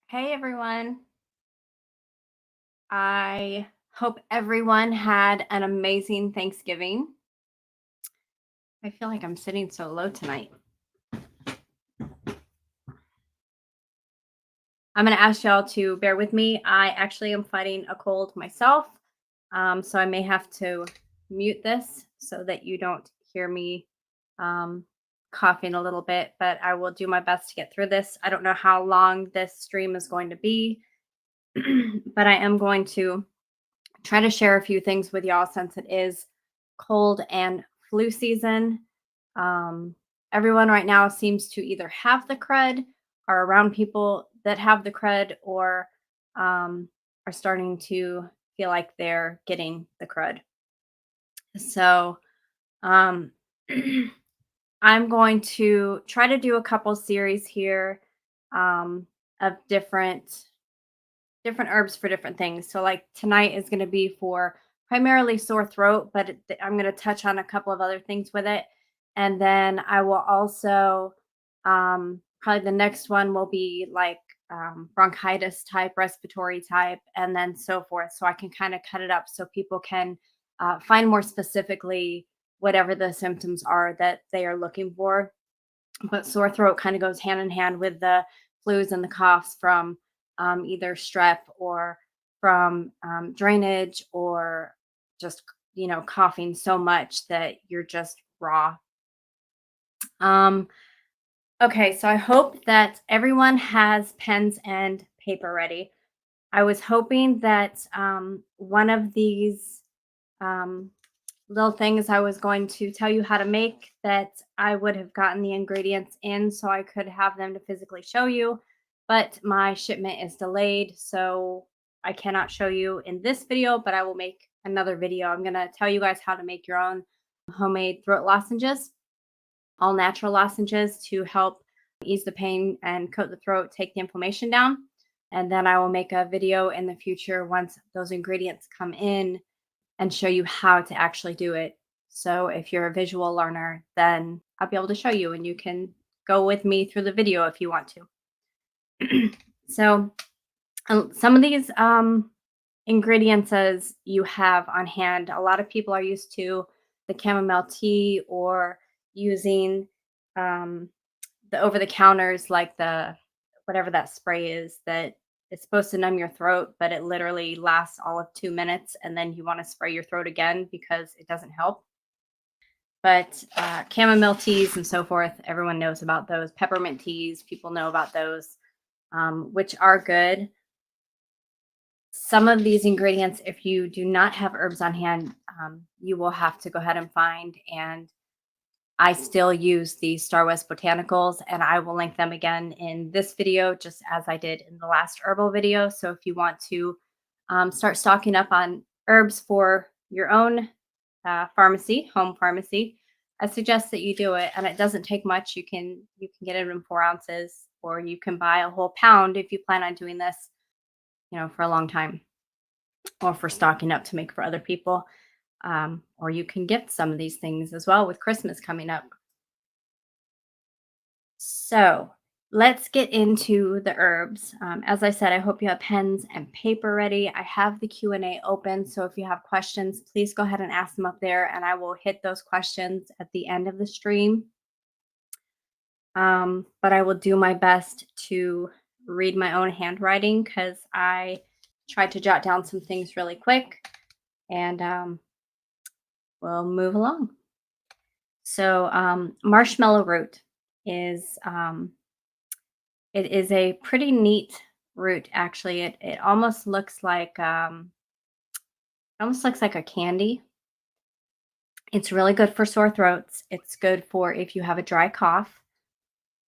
Hey everyone. I hope everyone had an amazing Thanksgiving. I feel like I'm sitting so low tonight. I'm going to ask y'all to bear with me. I actually am fighting a cold myself. So I may have to mute this so that you don't hear me um, coughing a little bit, but I will do my best to get through this. I don't know how long this stream is going to be, but I am going to try to share a few things with y'all since it is cold and flu season. Um, Everyone right now seems to either have the crud, are around people that have the crud, or are starting to feel like they're getting the crud. So um, I'm going to try to do a couple series here of different herbs for different things. So like tonight is going to be for primarily sore throat, but I'm going to touch on a couple of other things with it. And then I will also probably the next one will be like bronchitis type, respiratory type, and then so forth. So I can kind of cut it up so people can find more specifically whatever the symptoms are that they are looking for. But sore throat kind of goes hand in hand with the flus and the coughs from either strep or from drainage or just coughing so much that you're just raw. um okay, so I hope that everyone has pens and paper ready. I was hoping that one of these um, little things I was going to tell you how to make, that I would have gotten the ingredients in so I could have them to physically show you, but my shipment is delayed, so I cannot show you in this video, but I will make another video. I'm going to tell you guys how to make your own homemade throat lozenges, all natural lozenges to help ease the pain and coat the throat, take the inflammation down. And then I will make a video in the future once those ingredients come in and show you how to actually do it. So if you're a visual learner, then I'll be able to show you and you can go with me through the video if you want to. So some of these ingredients as you have on hand, a lot of people are used to the chamomile tea or using um, the over the counters like the whatever that spray is that it's supposed to numb your throat, but it literally lasts all of 2 minutes and then you want to spray your throat again because it doesn't help. But chamomile teas and so forth, everyone knows about those. Peppermint teas, people know about those, which are good. Some of these ingredients, if you do not have herbs on hand, you will have to go ahead and find. And I still use the Star West Botanicals, and I will link them again in this video, just as I did in the last herbal video. So if you want to start stocking up on herbs for your own pharmacy, home pharmacy, I suggest that you do it. And it doesn't take much. You can get it in 4 ounces, or you can buy a whole pound if you plan on doing this, for a long time, or for stocking up to make for other people. Or you can gift some of these things as well with Christmas coming up. So let's get into the herbs. As I said, I hope you have pens and paper ready. I have the Q&A open, so if you have questions, please go ahead and ask them up there, and I will hit those questions at the end of the stream. But I will do my best to read my own handwriting because I tried to jot down some things really quick, and we'll move along. So marshmallow root is it is a pretty neat root, actually. It almost looks like a candy. It's really good for sore throats. It's good for if you have a dry cough,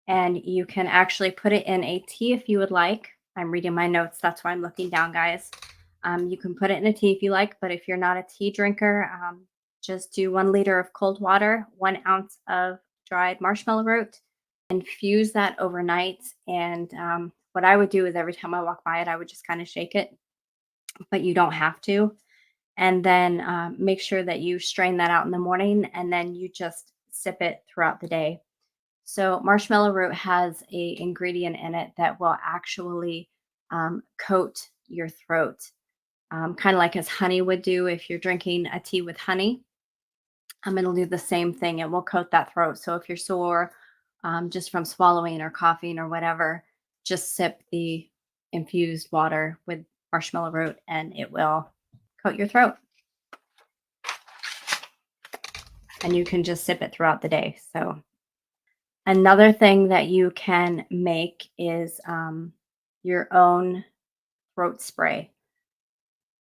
and you can actually put it in a tea if you would like. I'm reading my notes, that's why I'm looking down, guys. You can put it in a tea if you like, but if you're not a tea drinker, just do 1 liter of cold water, 1 ounce of dried marshmallow root, infuse that overnight. And what I would do is every time I walk by it, I would just kind of shake it, but you don't have to. And then make sure that you strain that out in the morning, and then you just sip it throughout the day. So marshmallow root has a ingredient in it that will actually coat your throat, kind of like as honey would do if you're drinking a tea with honey. It'll do the same thing. It will coat that throat. So if you're sore just from swallowing or coughing or whatever, just sip the infused water with marshmallow root and it will coat your throat. And you can just sip it throughout the day. So another thing that you can make is your own throat spray,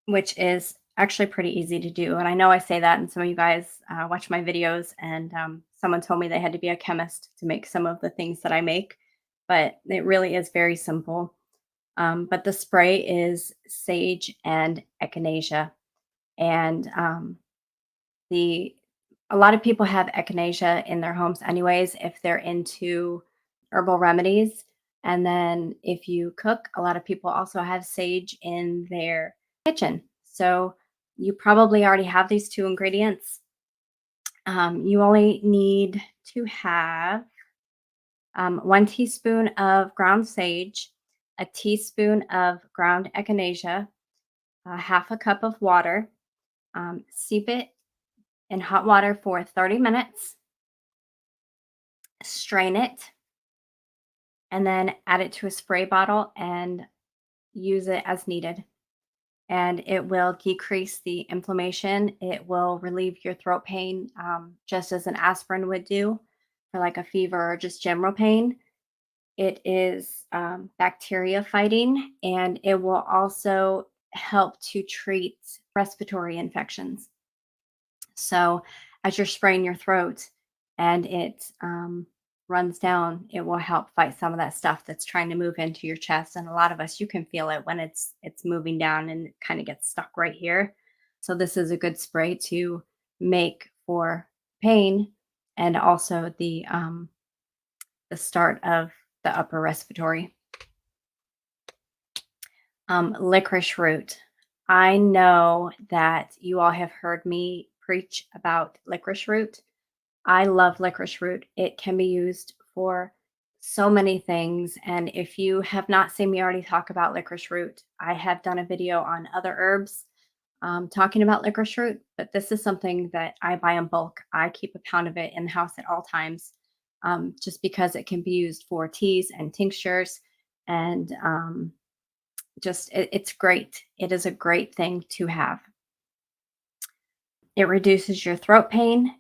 which is actually pretty easy to do. And I know I say that, and some of you guys watch my videos, and someone told me they had to be a chemist to make some of the things that I make, but it really is very simple. But the spray is sage and echinacea, and the a lot of people have echinacea in their homes anyways if they're into herbal remedies. And then if you cook, a lot of people also have sage in their kitchen. So you probably already have these two ingredients. You only need to have 1 teaspoon of ground sage, a teaspoon of ground echinacea, half a cup of water. Steep it in hot water for 30 minutes, strain it, and then add it to a spray bottle and use it as needed. And it will decrease the inflammation. It will relieve your throat pain, just as an aspirin would do for like a fever or just general pain. It is bacteria fighting, and it will also help to treat respiratory infections. So as you're spraying your throat and it runs down, it will help fight some of that stuff that's trying to move into your chest. And a lot of us, you can feel it when it's moving down and it kind of gets stuck right here. So this is a good spray to make for pain and also the start of the upper respiratory. Licorice root. I know that you all have heard me preach about licorice root. I love licorice root. It can be used for so many things. And if you have not seen me already talk about licorice root, I have done a video on other herbs talking about licorice root, but this is something that I buy in bulk. I keep a pound of it in the house at all times, just because it can be used for teas and tinctures. And it's great. It is a great thing to have. It reduces your throat pain,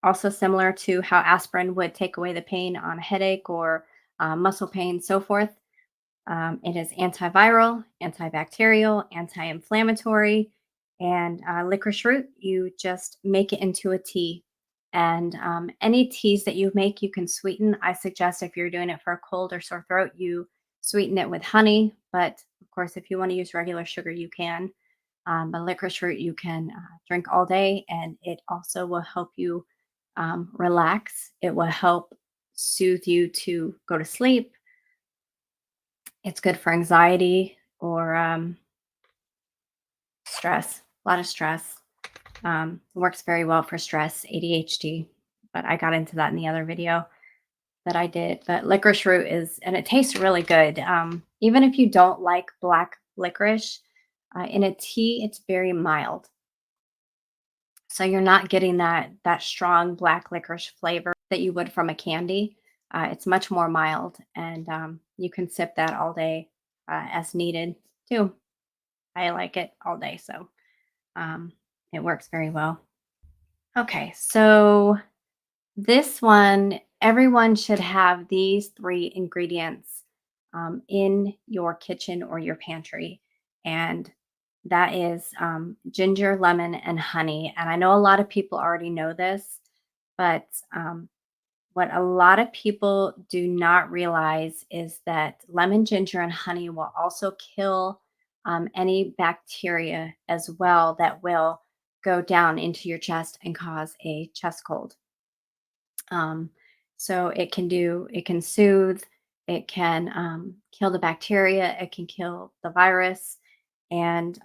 also similar to how aspirin would take away the pain on a headache or muscle pain, so forth. It is antiviral, antibacterial, anti-inflammatory, and licorice root. You just make it into a tea. And any teas that you make, you can sweeten. I suggest if you're doing it for a cold or sore throat, you sweeten it with honey. But of course, if you want to use regular sugar, you can. But licorice root you can drink all day, and it also will help you relax. It will help soothe you to go to sleep. It's good for anxiety or stress, a lot of stress. Works very well for stress, ADHD, but I got into that in the other video that I did. But licorice root and it tastes really good. Even if you don't like black licorice, in a tea, it's very mild. So you're not getting that strong black licorice flavor that you would from a candy. It's much more mild, and you can sip that all day as needed too. I like it all day, so it works very well. Okay, so this one, everyone should have these three ingredients in your kitchen or your pantry. And that is ginger, lemon, and honey. And I know a lot of people already know this, but what a lot of people do not realize is that lemon, ginger, and honey will also kill any bacteria as well that will go down into your chest and cause a chest cold. Um, so it can soothe, it can kill the bacteria, it can kill the virus. And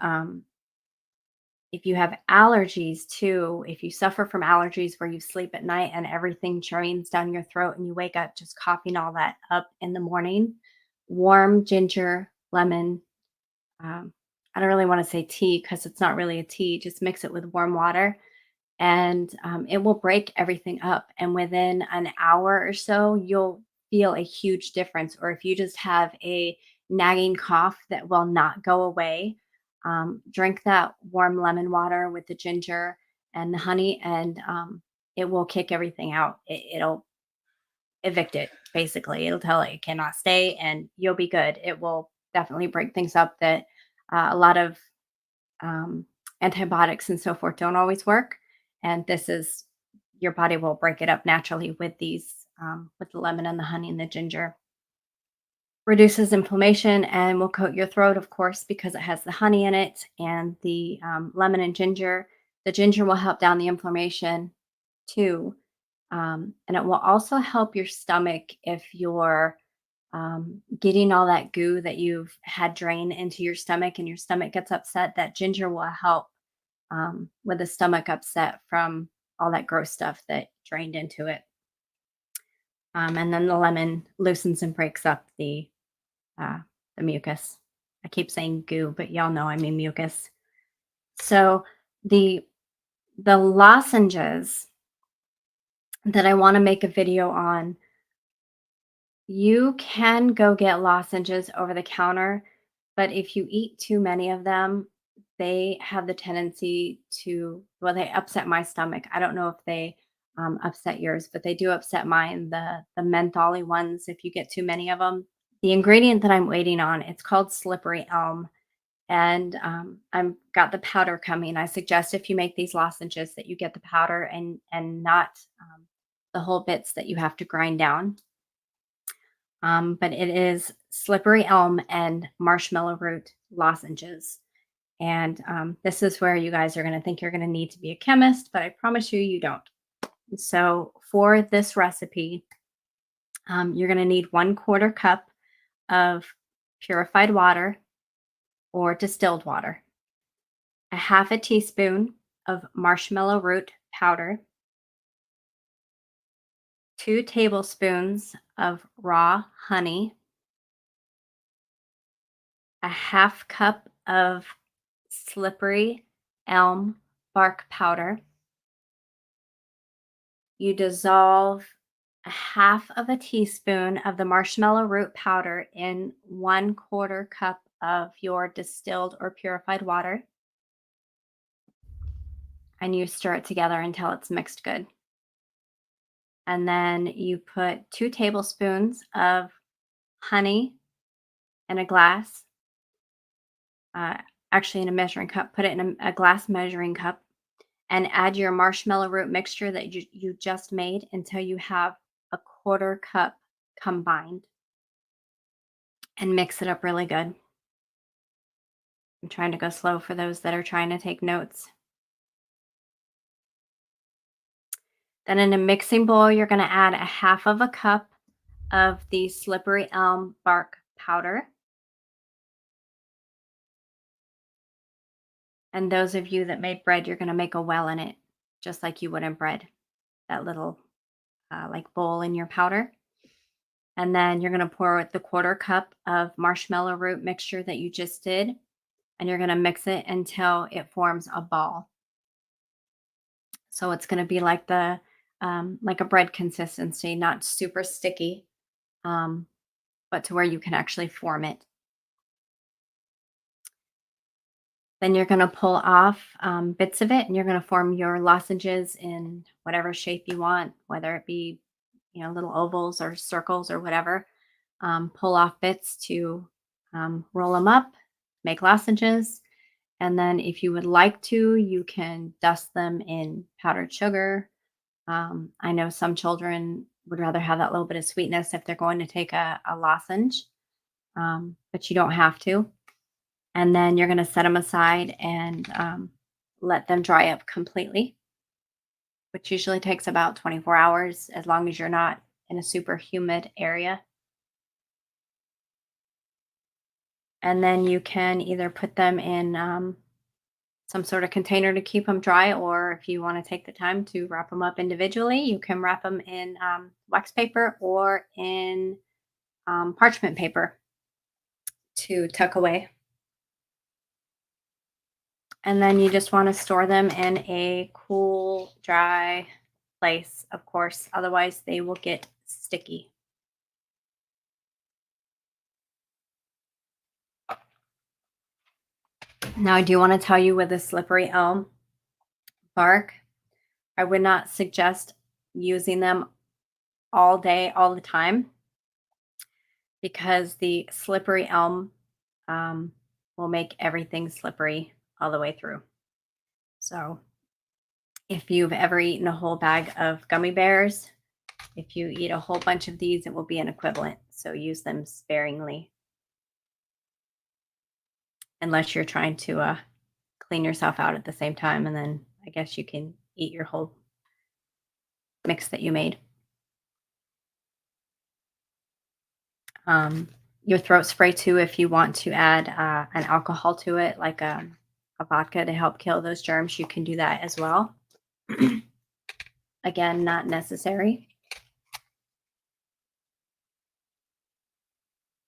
if you have allergies too, if you suffer from allergies where you sleep at night and everything drains down your throat and you wake up just coughing all that up in the morning, warm ginger, lemon, um, I don't really want to say tea because it's not really a tea. Just mix it with warm water, and it will break everything up. And within an hour or so, you'll feel a huge difference. Or if you just have a nagging cough that will not go away, drink that warm lemon water with the ginger and the honey, and it will kick everything out. It'll evict it, basically. It'll tell it cannot stay, and you'll be good. It will definitely break things up that a lot of um, antibiotics and so forth don't always work. And this is, your body will break it up naturally with these, with the lemon and the honey and the ginger. Reduces inflammation and will coat your throat, of course, because it has the honey in it and the lemon and ginger. The ginger will help down the inflammation too. And it will also help your stomach if you're getting all that goo that you've had drain into your stomach and your stomach gets upset. That ginger will help with the stomach upset from all that gross stuff that drained into it. And then the lemon loosens and breaks up uh, the mucus. I keep saying goo, but y'all know I mean mucus. So the the lozenges that I want to make a video on, you can go get lozenges over the counter, but if you eat too many of them, they have the tendency to, well, they upset my stomach. I don't know if they upset yours, but they do upset mine. The mentholy ones, if you get too many of them. The ingredient that I'm waiting on, it's called slippery elm, and I'm got the powder coming. I suggest if you make these lozenges that you get the powder and not the whole bits that you have to grind down. But it is slippery elm and marshmallow root lozenges. And this is where you guys are going to think you're going to need to be a chemist, but I promise you, you don't. So for this recipe, you're going to need 1/4 cup of purified water or distilled water, a half a teaspoon of marshmallow root powder, 2 tablespoons of raw honey, a half cup of slippery elm bark powder. You dissolve a half of a teaspoon of the marshmallow root powder in 1/4 cup of your distilled or purified water, and you stir it together until it's mixed good. And then you put 2 tablespoons of honey in a glass, uh, actually in a measuring cup, put it in a glass measuring cup, and add your marshmallow root mixture that you just made until you have a 1/4 cup combined, and mix it up really good. I'm trying to go slow for those that are trying to take notes. Then in a mixing bowl, you're going to add a half of a cup of the slippery elm bark powder. And those of you that made bread, you're going to make a well in it, just like you would in bread, that little like bowl in your powder. And then you're going to pour the 1/4 cup of marshmallow root mixture that you just did, and you're going to mix it until it forms a ball. So it's going to be like a bread consistency, not super sticky, um, but to where you can actually form it. Then you're going to pull off bits of it, and you're going to form your lozenges in whatever shape you want, whether it be, little ovals or circles or whatever. Pull off bits to roll them up, make lozenges. And then if you would like to, you can dust them in powdered sugar. I know some children would rather have that little bit of sweetness if they're going to take a lozenge, but you don't have to. And then you're going to set them aside and let them dry up completely, which usually takes about 24 hours as long as you're not in a super humid area. And then you can either put them in some sort of container to keep them dry, or if you want to take the time to wrap them up individually, you can wrap them in wax paper or in parchment paper to tuck away. And then you just want to store them in a cool, dry place, of course. Otherwise, they will get sticky. Now, I do want to tell you with the slippery elm bark, I would not suggest using them all day, all the time, because the slippery elm um, will make everything slippery all the way through. So, if you've ever eaten a whole bag of gummy bears, if you eat a whole bunch of these, it will be an equivalent. So, use them sparingly unless you're trying to clean yourself out at the same time. And then I guess you can eat your whole mix that you made. Your throat spray too, if you want to add an alcohol to it, like a vodka to help kill those germs, you can do that as well. Again, not necessary.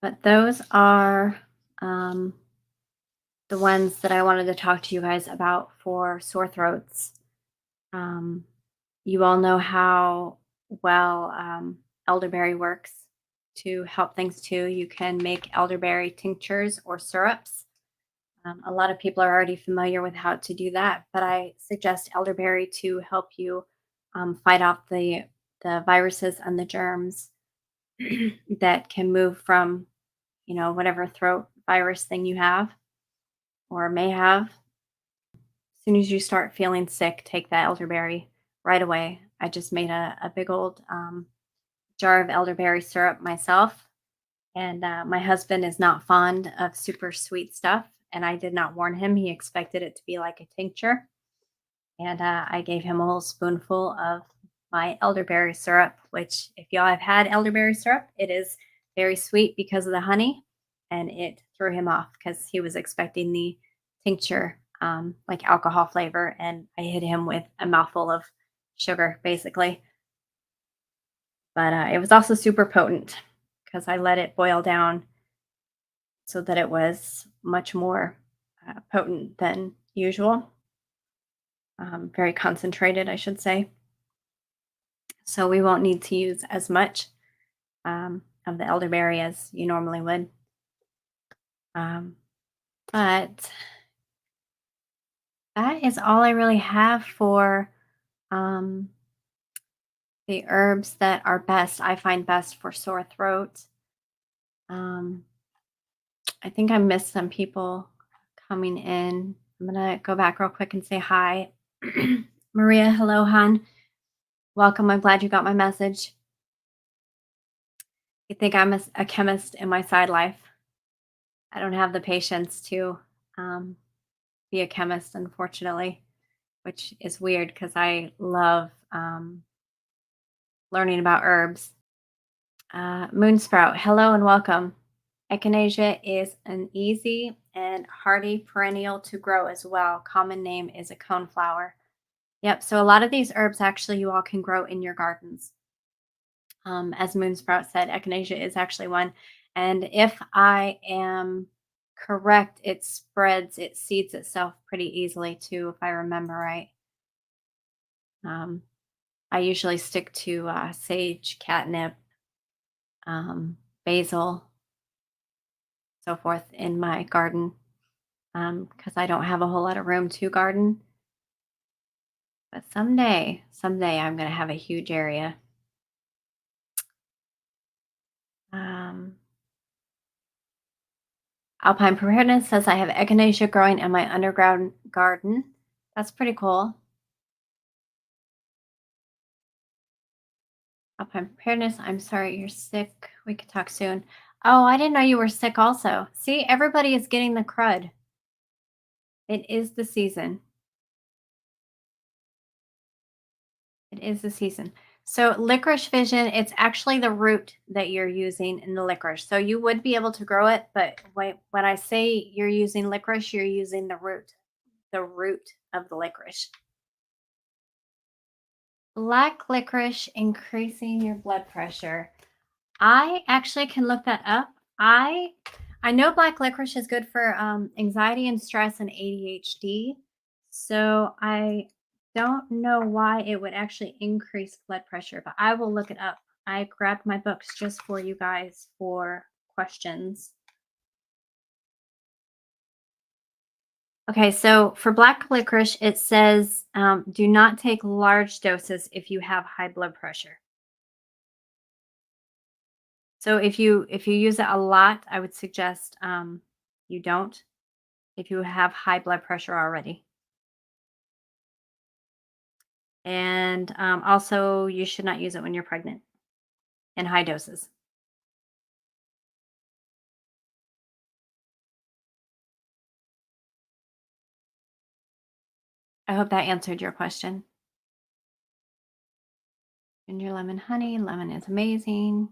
But those are the ones that I wanted to talk to you guys about for sore throats. You all know how well elderberry works to help things too. You can make elderberry tinctures or syrups. A lot of people are already familiar with how to do that, but I suggest elderberry to help you fight off the viruses and the germs that can move from, whatever throat virus thing you have or may have. As soon as you start feeling sick, take that elderberry right away. I just made a big old jar of elderberry syrup myself. And my husband is not fond of super sweet stuff. And I did not warn him. He expected it to be like a tincture. And I gave him a whole spoonful of my elderberry syrup, which, if y'all have had elderberry syrup, it is very sweet because of the honey. And it threw him off because he was expecting the tincture, like alcohol flavor. And I hit him with a mouthful of sugar, basically. But it was also super potent because I let it boil down so that it was much more potent than usual. Very concentrated, I should say. So we won't need to use as much of the elderberry as you normally would. But that is all I really have for um, the herbs that are best, I find best for sore throat. Um, I think I missed some people coming in. I'm going to go back real quick and say hi. Maria, hello, hon. Welcome. I'm glad you got my message. You think I'm a chemist in my side life? I don't have the patience to be a chemist, unfortunately, which is weird because I love learning about herbs. Moonsprout, hello and welcome. Echinacea is an easy and hardy perennial to grow as well. Common name is a coneflower. Yep. So a lot of these herbs actually you all can grow in your gardens. As Moonsprout said, echinacea is actually one. And if I am correct, it seeds itself pretty easily too, if I remember right. I usually stick to sage, catnip, basil, so forth in my garden because I don't have a whole lot of room to garden. But someday I'm going to have a huge area. Alpine Preparedness says I have echinacea growing in my underground garden. That's pretty cool. Alpine Preparedness, I'm sorry you're sick. We could talk soon. Oh, I didn't know you were sick also. See, everybody is getting the crud. It is the season. It is the season. So licorice vision, it's actually the root that you're using in the licorice. So you would be able to grow it, but when I say you're using licorice, you're using the root of the licorice. Black licorice increasing your blood pressure. I actually can look that up. I know black licorice is good for anxiety and stress and ADHD. So I don't know why it would actually increase blood pressure, but I will look it up. I grabbed my books just for you guys for questions. Okay, so for black licorice, it says do not take large doses if you have high blood pressure. So if you use it a lot, I would suggest you don't if you have high blood pressure already. And also, you should not use it when you're pregnant in high doses. I hope that answered your question. Ginger lemon honey. Lemon is amazing.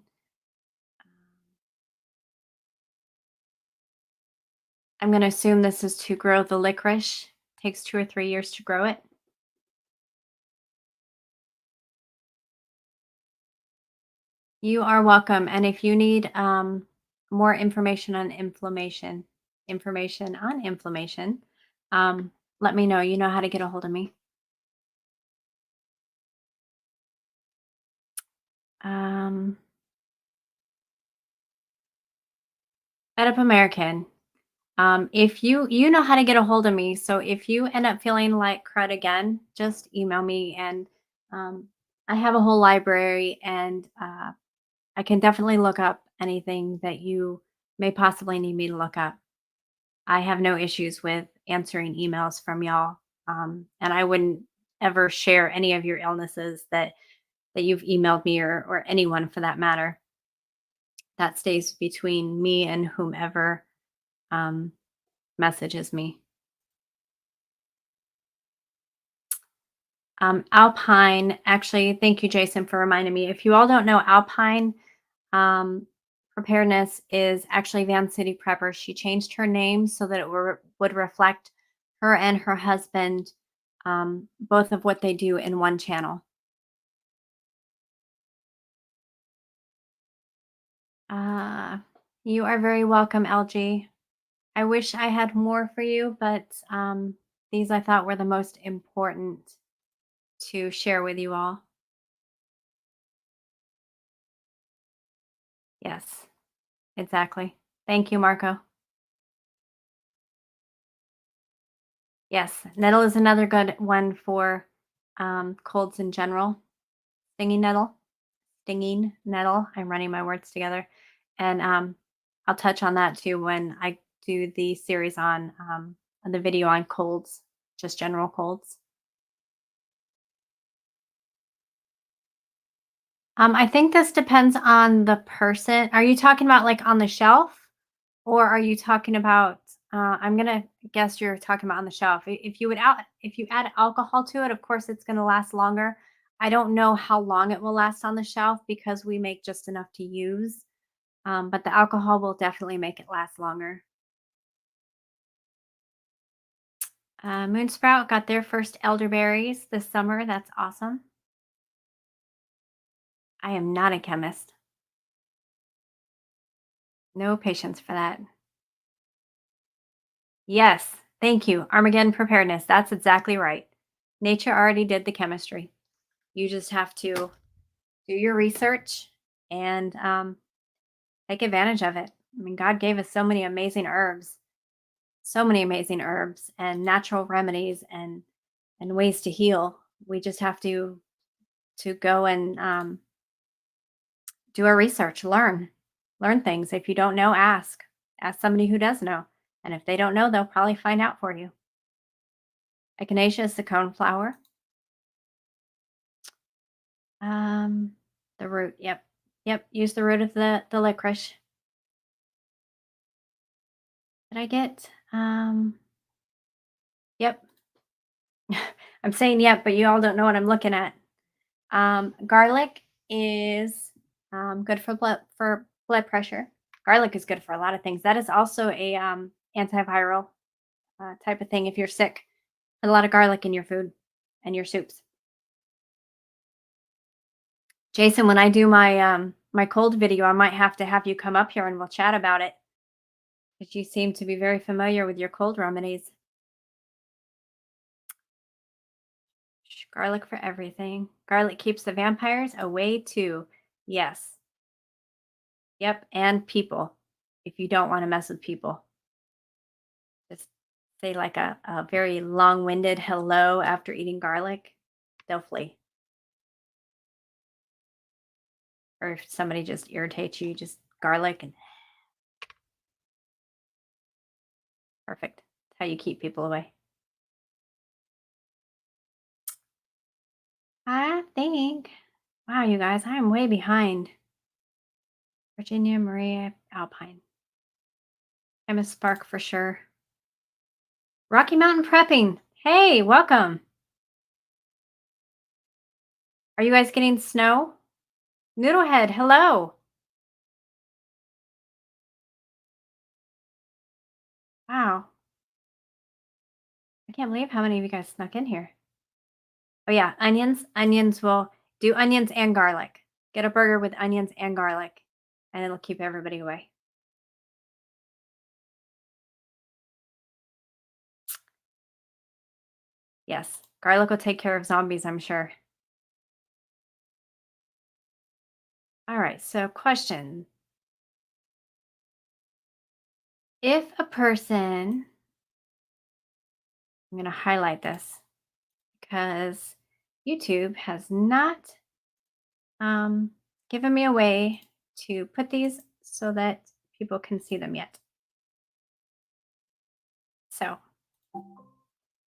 I'm going to assume this is to grow the licorice. Takes 2 or 3 years to grow it. You are welcome. And if you need more information on inflammation, um, let me know. You know how to get a hold of me. Um, Up American. If you know how to get a hold of me, so if you end up feeling like crud again, just email me, and um, I have a whole library, and I can definitely look up anything that you may possibly need me to look up. I have no issues with answering emails from y'all, and I wouldn't ever share any of your illnesses that you've emailed me, or anyone for that matter. That stays between me and whomever um, messages me. Alpine, actually, thank you, Jason, for reminding me. If you all don't know, Alpine um, Preparedness is actually Van City Prepper. She changed her name so that it would reflect her and her husband, both of what they do in one channel. Uh, you are very welcome, LG. I wish I had more for you, but these I thought were the most important to share with you all. Yes, exactly. Thank you, Marco. Yes, nettle is another good one for colds in general. Stinging nettle, stinging nettle. I'm running my words together, and I'll touch on that too when I do the series on the video on colds, just general colds. I think this depends on the person. Are you talking about like on the shelf? Or are you talking about, I'm gonna guess you're talking about on the shelf. If you add alcohol to it, of course it's gonna last longer. I don't know how long it will last on the shelf because we make just enough to use. But the alcohol will definitely make it last longer. Moonsprout got their first elderberries this summer. That's awesome. I am not a chemist. No patience for that. Yes, thank you. Armageddon preparedness. That's exactly right. Nature already did the chemistry. You just have to do your research and take advantage of it. I mean, God gave us so many amazing herbs and natural remedies and ways to heal. We just have to go and do our research, learn things. If you don't know, ask somebody who does know, and if they don't know, they'll probably find out for you. Echinacea is the coneflower. Um, the root. Yep, yep. Use the root of the licorice. Did I get? Yep. I'm saying yep, but you all don't know what I'm looking at. Garlic is good for blood pressure. Garlic is good for a lot of things. That is also a antiviral type of thing. If you're sick, put a lot of garlic in your food and your soups. Jason, when I do my cold video, I might have to have you come up here and we'll chat about it because you seem to be very familiar with your cold remedies. Garlic for everything. Garlic keeps the vampires away too. Yes. Yep. And people. If you don't want to mess with people, just say like a very long winded hello after eating garlic. They'll flee. Or if somebody just irritates you, just garlic and perfect. That's how you keep people away. I think. Wow, you guys, I'm way behind. Virginia, Maria, Alpine. I'm a spark for sure. Rocky Mountain Prepping. Hey, welcome. Are you guys getting snow? Noodlehead, hello. Wow. I can't believe how many of you guys snuck in here. Oh, yeah. Onions. Onions will do onions and garlic. Get a burger with onions and garlic, and it'll keep everybody away. Yes. Garlic will take care of zombies, I'm sure. All right. So, question. If a person, I'm going to highlight this because YouTube has not um, given me a way to put these so that people can see them yet. So,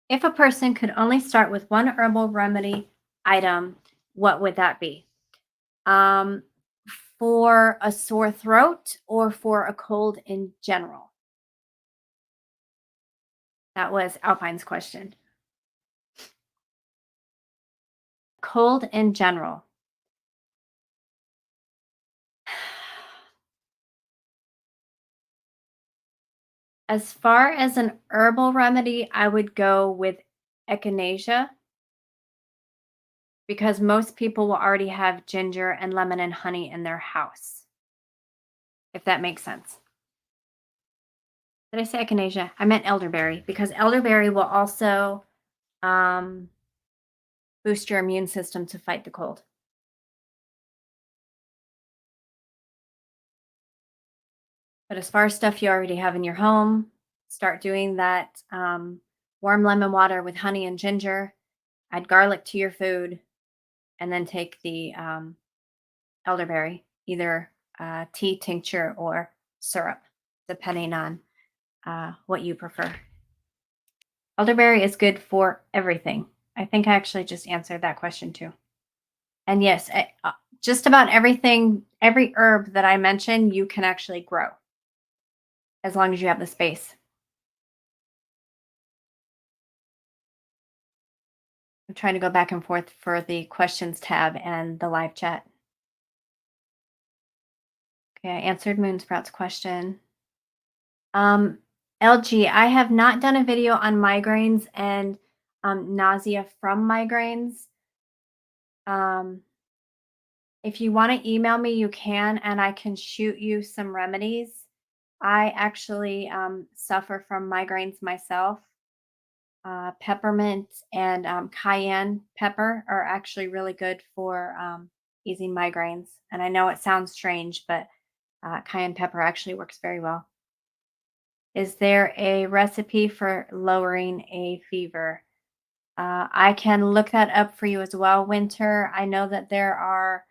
if a person could only start with one herbal remedy item, what would that be? Um, for a sore throat or for a cold in general? That was Alpine's question. Cold in general. As far as an herbal remedy, I would go with echinacea because most people will already have ginger and lemon and honey in their house, if that makes sense. Did I say echinacea? I meant elderberry because elderberry will also um, boost your immune system to fight the cold. But as far as stuff you already have in your home, start doing that warm lemon water with honey and ginger. Add garlic to your food, and then take the elderberry, either tea, tincture, or syrup, depending on what you prefer. Elderberry is good for everything. I think I actually just answered that question too. And yes, just about everything, every herb that I mentioned, you can actually grow as long as you have the space. I'm trying to go back and forth for the questions tab and the live chat. Okay, I answered Moonsprout's question. Um, LG, I have not done a video on migraines and nausea from migraines. Um, if you want to email me, you can, and I can shoot you some remedies. I actually suffer from migraines myself. Peppermint and cayenne pepper are actually really good for easing migraines. And I know it sounds strange, but cayenne pepper actually works very well. Is there a recipe for lowering a fever? I can look that up for you as well, Winter. I know that there are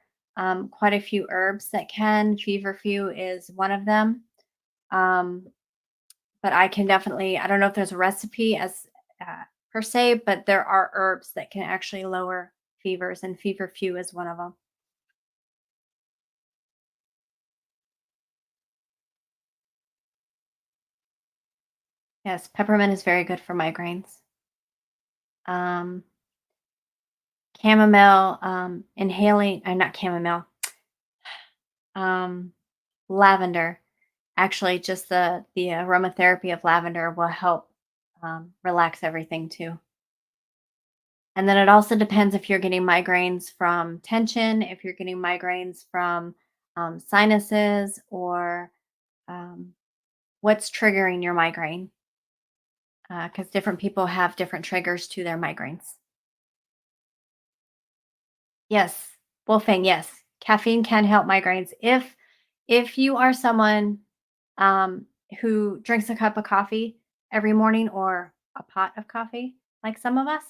quite a few herbs that can. Feverfew is one of them. Um, but I can definitely, I don't know if there's a recipe as per se, but there are herbs that can actually lower fevers, and feverfew is one of them. Yes, peppermint is very good for migraines. Um, chamomile, inhaling, not chamomile, um, lavender. Actually, just the aromatherapy of lavender will help relax everything too. And then it also depends if you're getting migraines from tension, if you're getting migraines from sinuses, or um, what's triggering your migraine. Because different people have different triggers to their migraines. Yes. Wolfing, yes. Caffeine can help migraines. If you are someone um, who drinks a cup of coffee every morning or a pot of coffee, like some of us,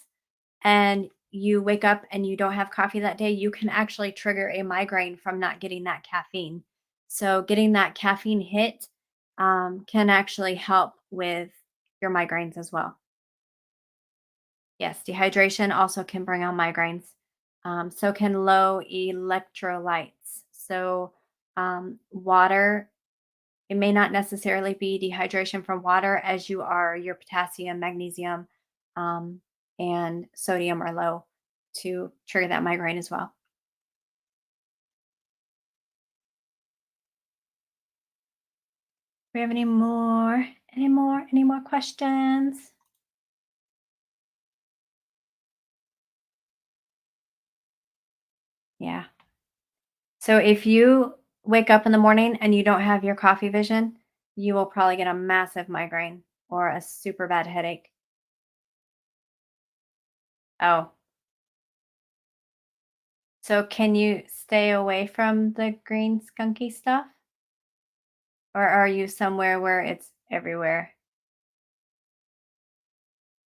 and you wake up and you don't have coffee that day, you can actually trigger a migraine from not getting that caffeine. So, getting that caffeine hit can actually help with your migraines as well. Yes, dehydration also can bring on migraines. So can low electrolytes. So, water, it may not necessarily be dehydration from water as you are your potassium, magnesium, um, and sodium are low to trigger that migraine as well. Do we have any more questions? Yeah. So if you wake up in the morning and you don't have your coffee vision, you will probably get a massive migraine or a super bad headache. Oh, so can you stay away from the green skunky stuff? Or are you somewhere where it's everywhere?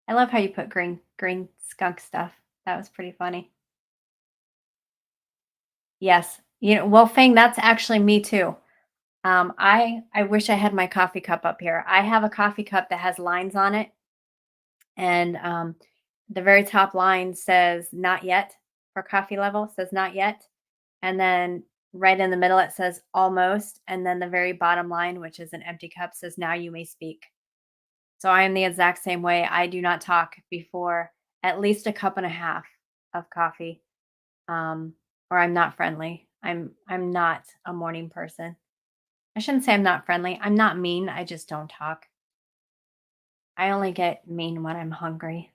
I love how you put green skunk stuff. That was pretty funny. Yes. You know, well, Fang, that's actually me too. I wish I had my coffee cup up here. I have a coffee cup that has lines on it, and the very top line says "not yet" for coffee level. Says "not yet," and then right in the middle it says "almost," and then the very bottom line, which is an empty cup, says "now you may speak." So I am the exact same way. I do not talk before at least a cup and a half of coffee, um, or I'm not friendly. I'm not a morning person. I shouldn't say I'm not friendly. I'm not mean. I just don't talk. I only get mean when I'm hungry.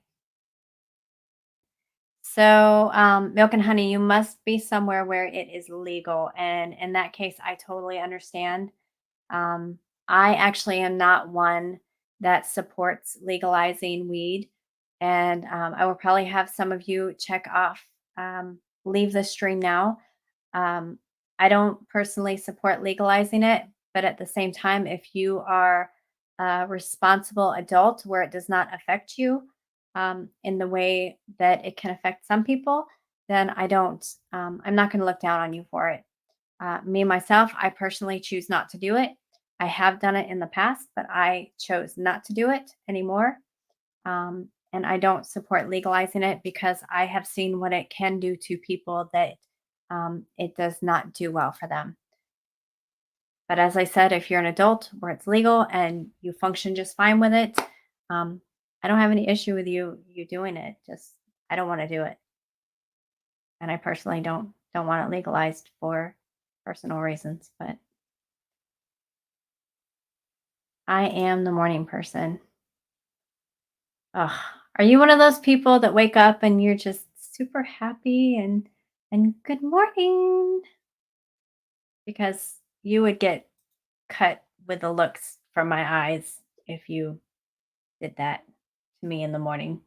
So, milk and honey, you must be somewhere where it is legal. And in that case, I totally understand. Um, I actually am not one that supports legalizing weed. And I will probably have some of you check off, leave the stream now. Um, I don't personally support legalizing it, but at the same time, if you are a responsible adult where it does not affect you in the way that it can affect some people, then I don't, I'm not going to look down on you for it. Me, myself, I personally choose not to do it. I have done it in the past, but I chose not to do it anymore. And I don't support legalizing it because I have seen what it can do to people that it does not do well for them. But as I said, if you're an adult where it's legal and you function just fine with it, um, I don't have any issue with you doing it. Just I don't want to do it, and I personally don't want it legalized for personal reasons. But I am the morning person. Ugh. Are you one of those people that wake up and you're just super happy and good morning? Because you would get cut with the looks from my eyes if you did that to me in the morning.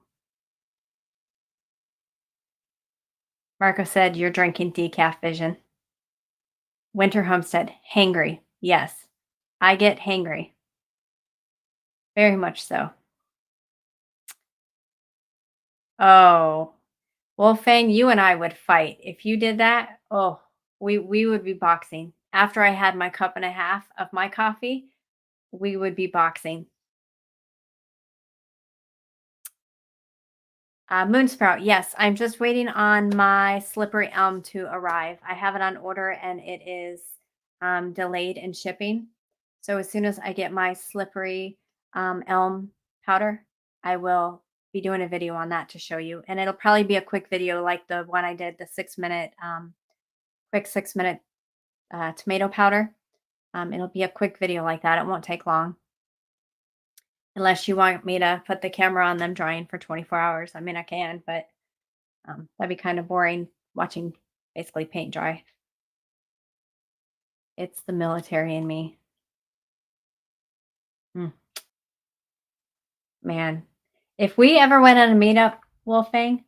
Marco said you're drinking decaf vision. Winter Homestead, hangry. Yes, I get hangry. Very much so. Oh, Wolfang, you and I would fight. If you did that, oh, we would be boxing. After I had my cup and a half of my coffee, we would be boxing. Moonsprout, yes, I'm just waiting on my slippery elm to arrive. I have it on order and it is delayed in shipping. So as soon as I get my slippery elm powder, I will be doing a video on that to show you. And it'll probably be a quick video like the one I did, the 6 minute, quick 6 minute tomato powder. It'll be a quick video like that. It won't take long. Unless you want me to put the camera on them drying for 24 hours. I mean, I can, but that'd be kind of boring watching basically paint dry. It's the military in me. Mm, man. If we ever went on a meetup, Wolfang,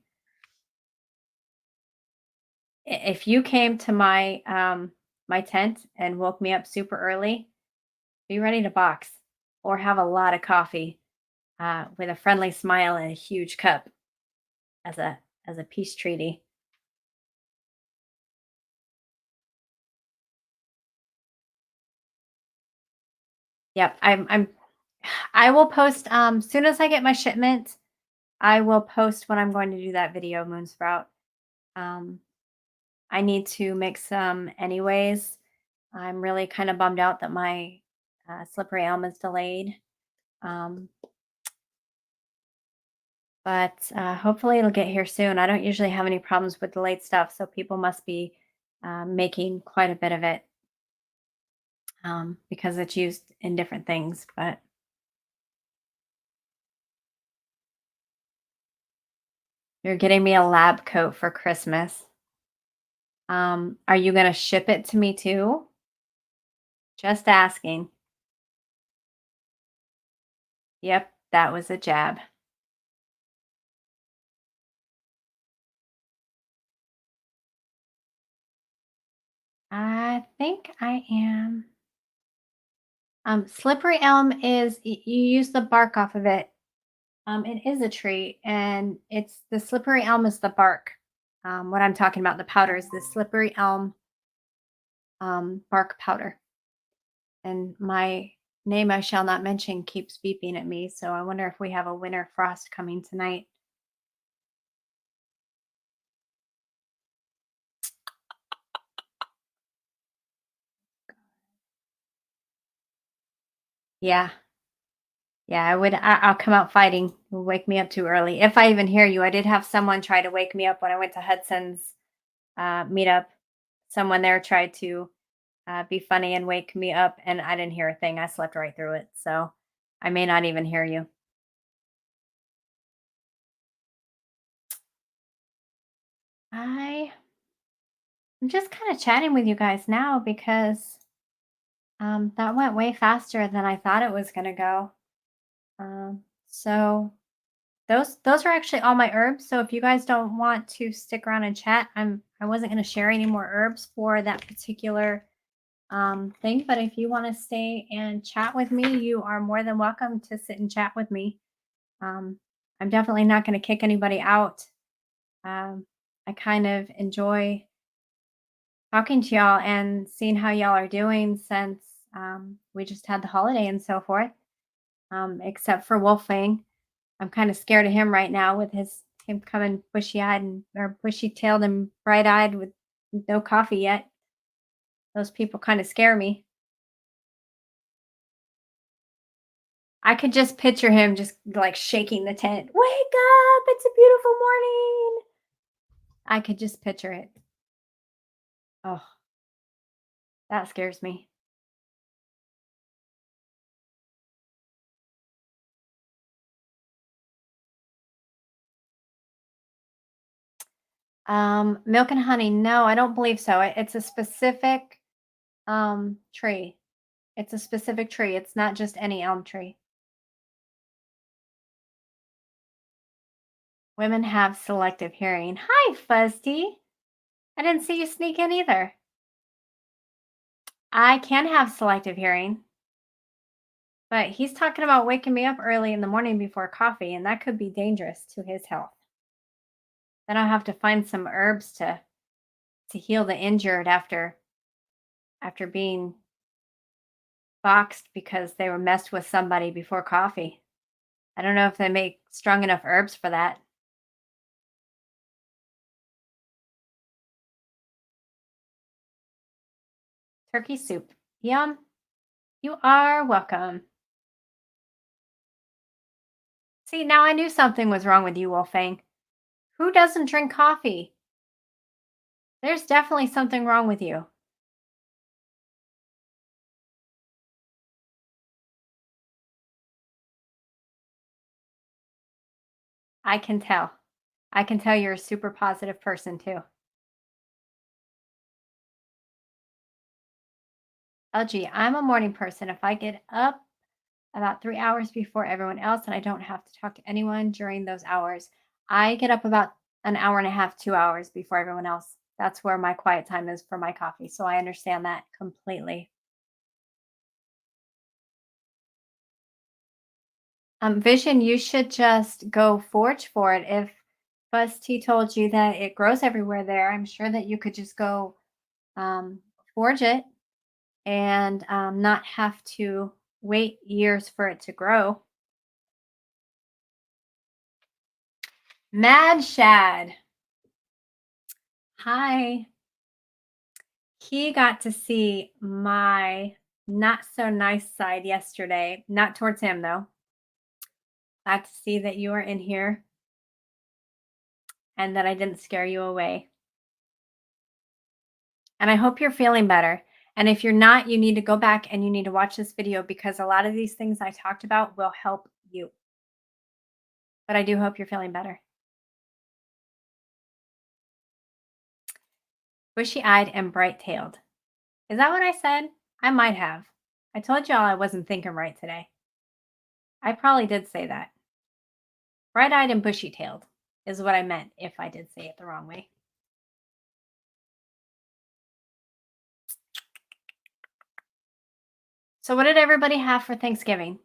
If you came to my tent and woke me up super early, be ready to box or have a lot of coffee with a friendly smile and a huge cup as a peace treaty. Yep, I will post soon as I get my shipment. I will post when I'm going to do that video, moon sprout. Um, I need to make some anyways. I'm really kind of bummed out that my slippery elm is delayed. Um, but hopefully it'll get here soon. I don't usually have any problems with delayed stuff, so people must be making quite a bit of it because it's used in different things. But you're getting me a lab coat for Christmas. Are you going to ship it to me too? Just asking. Yep, that was a jab. I think I am. Slippery elm is you use the bark off of it. It is a tree, and it's the slippery elm is the bark. What I'm talking about, the powder, is the slippery elm bark powder. And my name I shall not mention keeps beeping at me, so I wonder if we have a winter frost coming tonight. Yeah, yeah, I'll come out fighting. You'll wake me up too early if I even hear you. I did have someone try to wake me up when I went to Hudson's meetup. Someone there tried to be funny and wake me up, and I didn't hear a thing. I slept right through it, so I may not even hear you. I I'm just kind of chatting with you guys now because that went way faster than I thought it was going to go. So those are actually all my herbs. So if you guys don't want to stick around and chat, I wasn't going to share any more herbs for that particular thing. But if you want to stay and chat with me, you are more than welcome to sit and chat with me. Um, I'm definitely not going to kick anybody out. I kind of enjoy talking to y'all and seeing how y'all are doing since we just had the holiday and so forth. Except for Wolfgang, I'm kind of scared of him right now with him coming bushy eyed and or bushy tailed and bright eyed with no coffee yet. Those people kind of scare me. I could just picture him just like shaking the tent. Wake up! It's a beautiful morning. I could just picture it. Oh, that scares me. Milk and honey. No, I don't believe so. It's a specific tree. It's a specific tree. It's not just any elm tree. Women have selective hearing. Hi, Fuzzy. I didn't see you sneak in either. I can have selective hearing, but he's talking about waking me up early in the morning before coffee, and that could be dangerous to his health. Then I'll have to find some herbs to heal the injured after being boxed because they were messed with somebody before coffee. I don't know if they make strong enough herbs for that. Turkey soup. Yum. You are welcome. See, now I knew something was wrong with you, Wolfang. Who doesn't drink coffee? There's definitely something wrong with you. I can tell. I can tell you're a super positive person too. LG, I'm a morning person. If I get up about 3 hours before everyone else and I don't have to talk to anyone during those hours, I get up about an hour and a half, 2 hours before everyone else. That's where my quiet time is for my coffee. So I understand that completely. Vision, you should just go forage for it. If Buzz T told you that it grows everywhere there, I'm sure that you could just go um, forage it and not have to wait years for it to grow. Mad Shad. Hi. He got to see my not so nice side yesterday. Not towards him, though. Glad to see that you are in here and that I didn't scare you away. And I hope you're feeling better. And if you're not, you need to go back and you need to watch this video because a lot of these things I talked about will help you. But I do hope you're feeling better. Bushy eyed and bright tailed. Is that what I said? I might have. I told y'all I wasn't thinking right today. I probably did say that. Bright eyed and bushy tailed is what I meant if I did say it the wrong way. So, what did everybody have for Thanksgiving?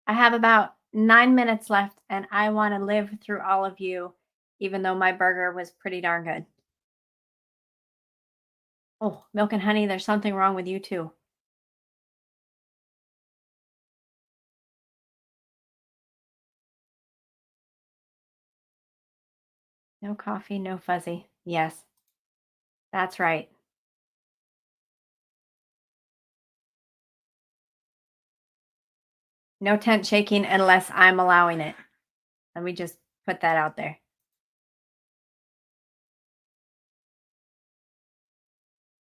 I have about 9 minutes left and I want to live through all of you, even though my burger was pretty darn good. Oh, milk and honey, there's something wrong with you too. No coffee, no fuzzy. Yes, that's right. No tent shaking unless I'm allowing it. Let me just put that out there.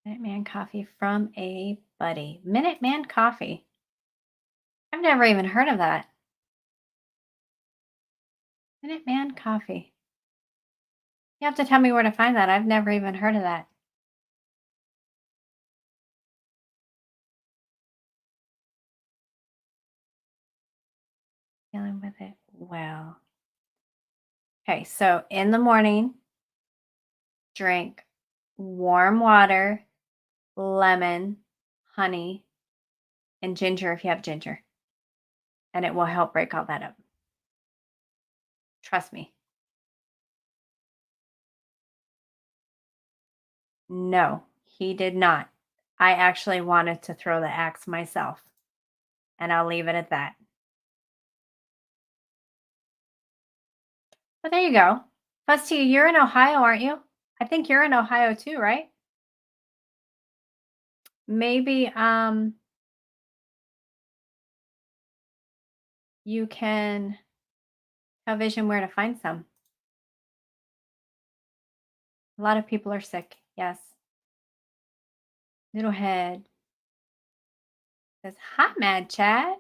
Minuteman coffee from a buddy. Minuteman coffee. I've never even heard of that. Minuteman coffee. You have to tell me where to find that. I've never even heard of that. Dealing with it well. Okay, so in the morning, drink warm water, lemon, honey, and ginger if you have ginger, and it will help break all that up. Trust me. No, he did not. I actually wanted to throw the axe myself, and I'll leave it at that. But there you go. Fusty, you're in Ohio, aren't you? I think you're in Ohio too, right? Maybe you can tell Vision where to find some. A lot of people are sick. Yes. Noodlehead says, "Hi, Mad Chad."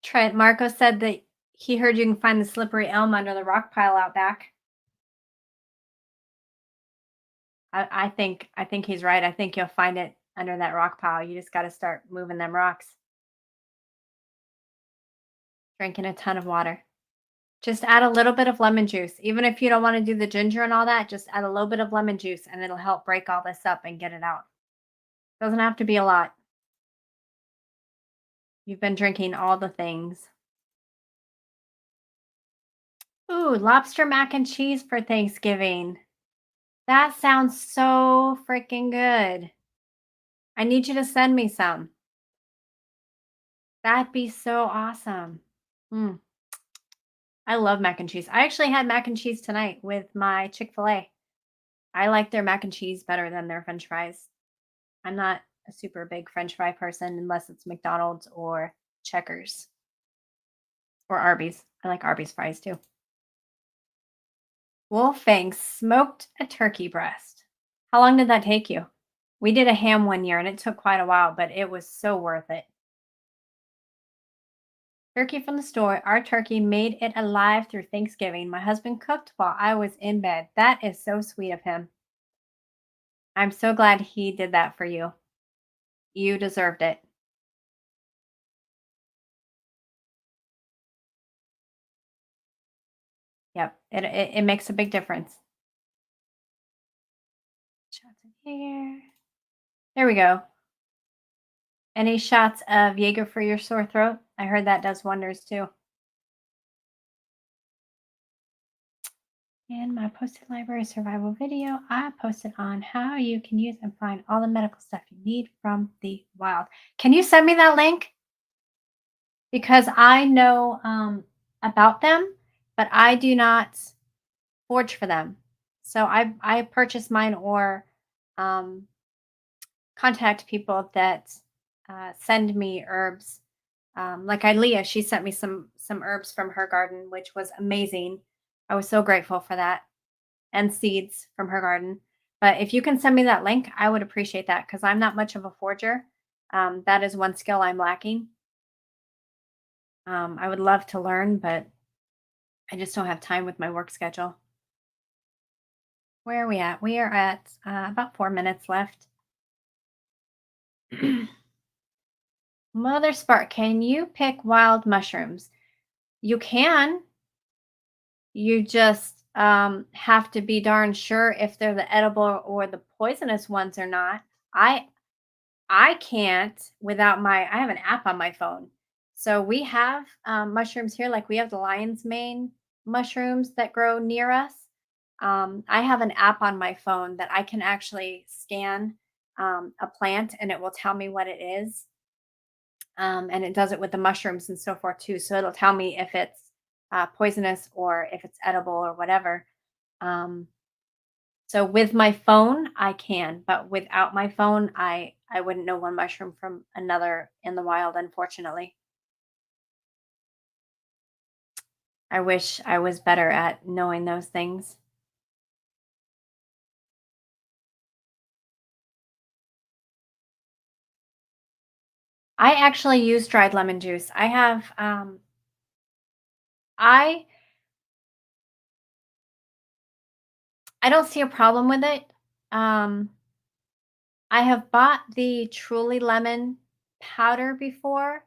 Trent Marco said that he heard you can find the slippery elm under the rock pile out back. I think he's right. I think you'll find it under that rock pile. You just got to start moving them rocks. Drinking a ton of water. Just add a little bit of lemon juice. Even if you don't want to do the ginger and all that, just add a little bit of lemon juice and it'll help break all this up and get it out. Doesn't have to be a lot. You've been drinking all the things. Ooh, lobster mac and cheese for Thanksgiving. That sounds so freaking good. I need you to send me some. That'd be so awesome. Mm, I love mac and cheese. I actually had mac and cheese tonight with my Chick-fil-A. I like their mac and cheese better than their french fries. I'm not a super big french fry person unless it's McDonald's or Checkers or Arby's. I like Arby's fries too. Wolfgang smoked a turkey breast. How long did that take you? We did a ham one year and it took quite a while, but it was so worth it. Turkey from the store. Our turkey made it alive through Thanksgiving. My husband cooked while I was in bed. That is so sweet of him. I'm so glad he did that for you. You deserved it. Yep, it makes a big difference. Shots in here. There we go. Any shots of Jaeger for your sore throat? I heard that does wonders too. In my posted library survival video, I posted on how you can use and find all the medical stuff you need from the wild. Can you send me that link? Because I know about them, but I do not forge for them. So I purchase mine or um, contact people that send me herbs. Like Ilea, she sent me some herbs from her garden, which was amazing. I was so grateful for that, and seeds from her garden. But if you can send me that link, I would appreciate that because I'm not much of a forger. That is one skill I'm lacking. I would love to learn, but I just don't have time with my work schedule. Where are we at? We are at about 4 minutes left. Mother Spark, can you pick wild mushrooms? You can. You just have to be darn sure if they're the edible or the poisonous ones or not. I I can't without I have an app on my phone. So we have mushrooms here, like we have the lion's mane mushrooms that grow near us. I have an app on my phone that I can actually scan a plant and it will tell me what it is. And it does it with the mushrooms and so forth too. So it'll tell me if it's poisonous or if it's edible or whatever. Um, so with my phone, I can, but without my phone, I wouldn't know one mushroom from another in the wild, unfortunately. I wish I was better at knowing those things. I actually use dried lemon juice. I I don't see a problem with it. Um I have bought the Truly lemon powder before.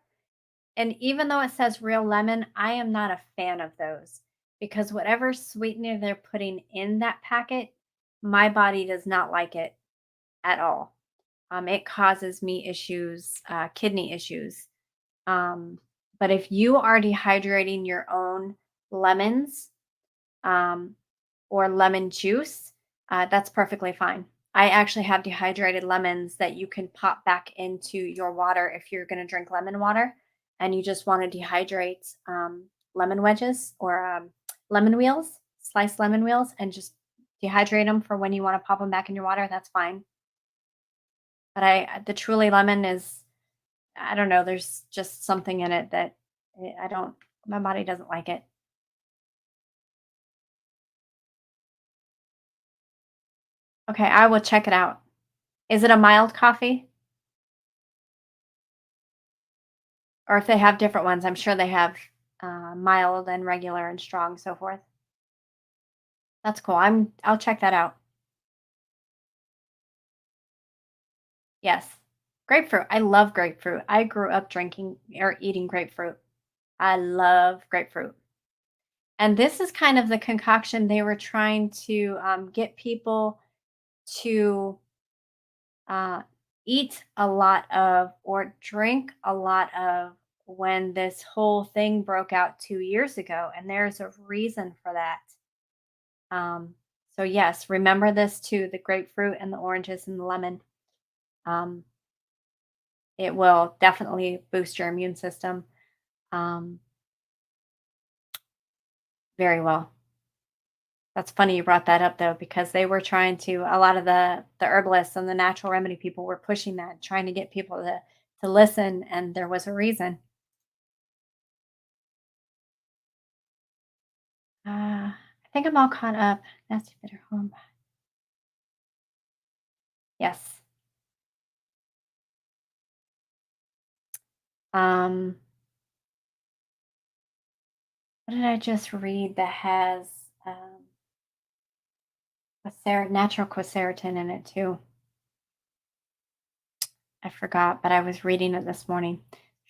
And even though it says real lemon, I am not a fan of those because whatever sweetener they're putting in that packet, my body does not like it at all. It causes me issues, kidney issues. Um, but if you are dehydrating your own lemons, um, or lemon juice, that's perfectly fine. I actually have dehydrated lemons that you can pop back into your water if you're going to drink lemon water and you just want to dehydrate lemon wedges or lemon wheels, sliced lemon wheels, and just dehydrate them for when you want to pop them back in your water. That's fine. But the truly lemon is, I don't know, there's just something in it that I don't, my body doesn't like it. Okay, I will check it out. Is it a mild coffee? Or if they have different ones, I'm sure they have, mild and regular and strong, so forth. That's cool. I'll check that out. Yes. Grapefruit. I love grapefruit. I grew up drinking or eating grapefruit. I love grapefruit. And this is kind of the concoction they were trying to, get people to, uh, eat a lot of or drink a lot of when this whole thing broke out 2 years ago, and there's a reason for that. So yes, remember this too, the grapefruit and the oranges and the lemon. Um, it will definitely boost your immune system um, very well. That's funny you brought that up though, because they were trying to a lot of the herbalists and the natural remedy people were pushing that, trying to get people to listen, and there was a reason. I think I'm all caught up. Nasty bitter home. Yes. Um, what did I just read that has natural quercetin in it too? I forgot, but I was reading it this morning.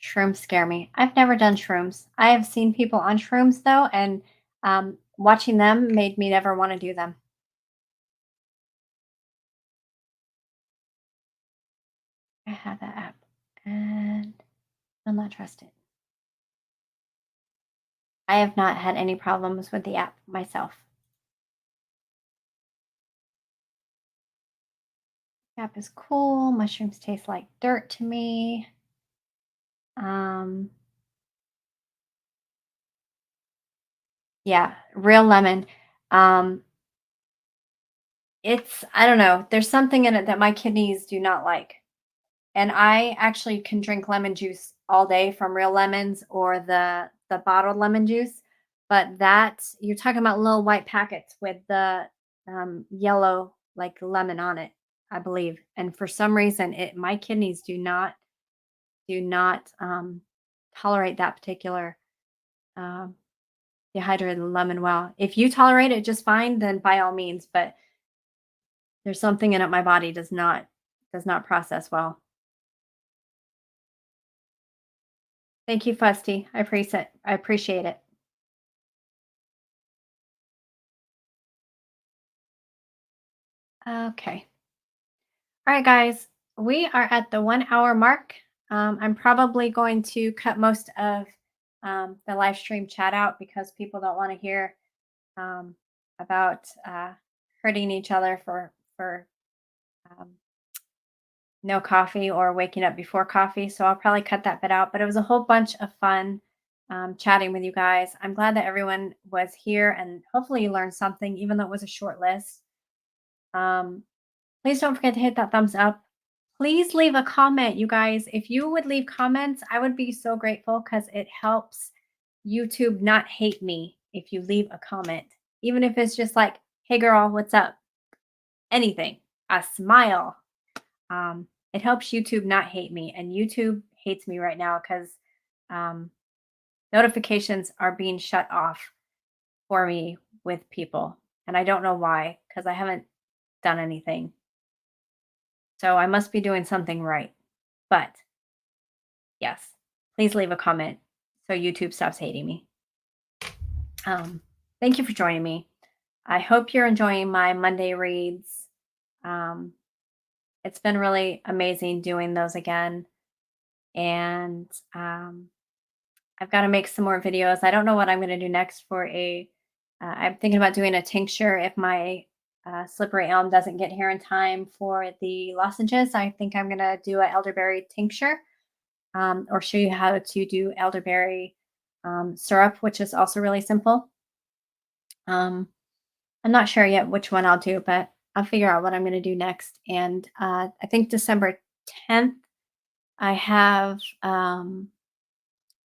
Shrooms scare me. I've never done shrooms. I have seen people on shrooms though, and watching them made me never want to do them. I have that app and will not trust it. I have not had any problems with the app myself. The app is cool. Mushrooms taste like dirt to me. Um, yeah, real lemon. Um, it's I don't know. There's something in it that my kidneys do not like. And I actually can drink lemon juice all day from real lemons or the bottled lemon juice. But that you're talking about little white packets with the yellow like lemon on it, I believe. And for some reason, it my kidneys do not tolerate that particular um, dehydrated lemon well. If you tolerate it just fine, then by all means. But there's something in it my body does not process well. Thank you, Fusty. I appreciate it. Okay. All right, guys. We are at the 1 hour mark. I'm probably going to cut most of the live stream chat out because people don't want to hear um, about hurting each other for um, no coffee or waking up before coffee. So I'll probably cut that bit out. But it was a whole bunch of fun chatting with you guys. I'm glad that everyone was here and hopefully you learned something, even though it was a short list. Um, Please don't forget to hit that thumbs up. Please leave a comment, you guys. If you would leave comments, I would be so grateful because it helps YouTube not hate me if you leave a comment. Even if it's just like, hey girl, what's up? Anything, a smile. It helps YouTube not hate me. And YouTube hates me right now because um, notifications are being shut off for me with people. And I don't know why, because I haven't done anything. So I must be doing something right. But yes, please leave a comment so YouTube stops hating me. Thank you for joining me. I hope you're enjoying my Monday reads. Um, it's been really amazing doing those again. And I've got to make some more videos. I don't know what I'm going to do next for I'm thinking about doing a tincture if my slippery elm doesn't get here in time for the lozenges. I think I'm going to do an elderberry tincture or show you how to do elderberry syrup, which is also really simple. Um, I'm not sure yet which one I'll do, but I'll figure out what I'm going to do next. And I think December 10th, I have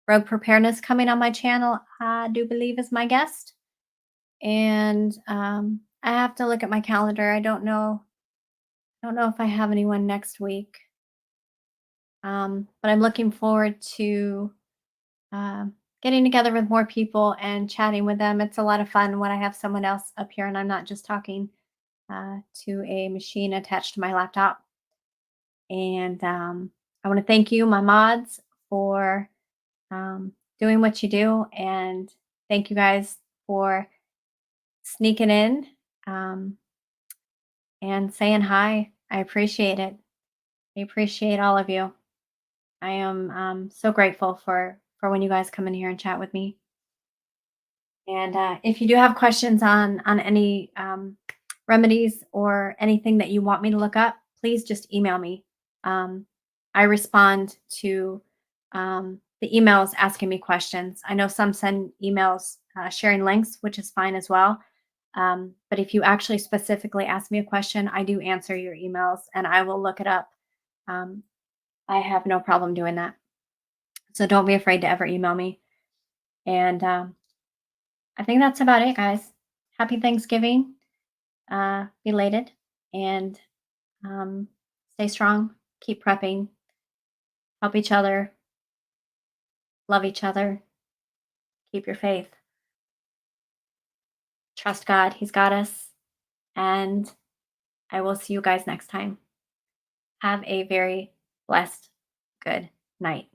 Rogue Preparedness coming on my channel, I do believe is my guest. And I have to look at my calendar. I don't know if I have anyone next week. But I'm looking forward to getting together with more people and chatting with them. It's a lot of fun when I have someone else up here and I'm not just talking to a machine attached to my laptop. And I want to thank you, my mods, for doing what you do. And thank you guys for sneaking in um, and saying hi. I appreciate it. I appreciate all of you. I am so grateful for when you guys come in here and chat with me. And if you do have questions on any remedies or anything that you want me to look up, please just email me. I respond to the emails asking me questions. I know some send emails sharing links, which is fine as well. But if you actually specifically ask me a question, I do answer your emails and I will look it up. Um, I have no problem doing that. So don't be afraid to ever email me. And I think that's about it, guys. Happy Thanksgiving, belated, and um, stay strong. Keep prepping. Help each other. Love each other. Keep your faith. Trust God. He's got us. And I will see you guys next time. Have a very blessed, good night.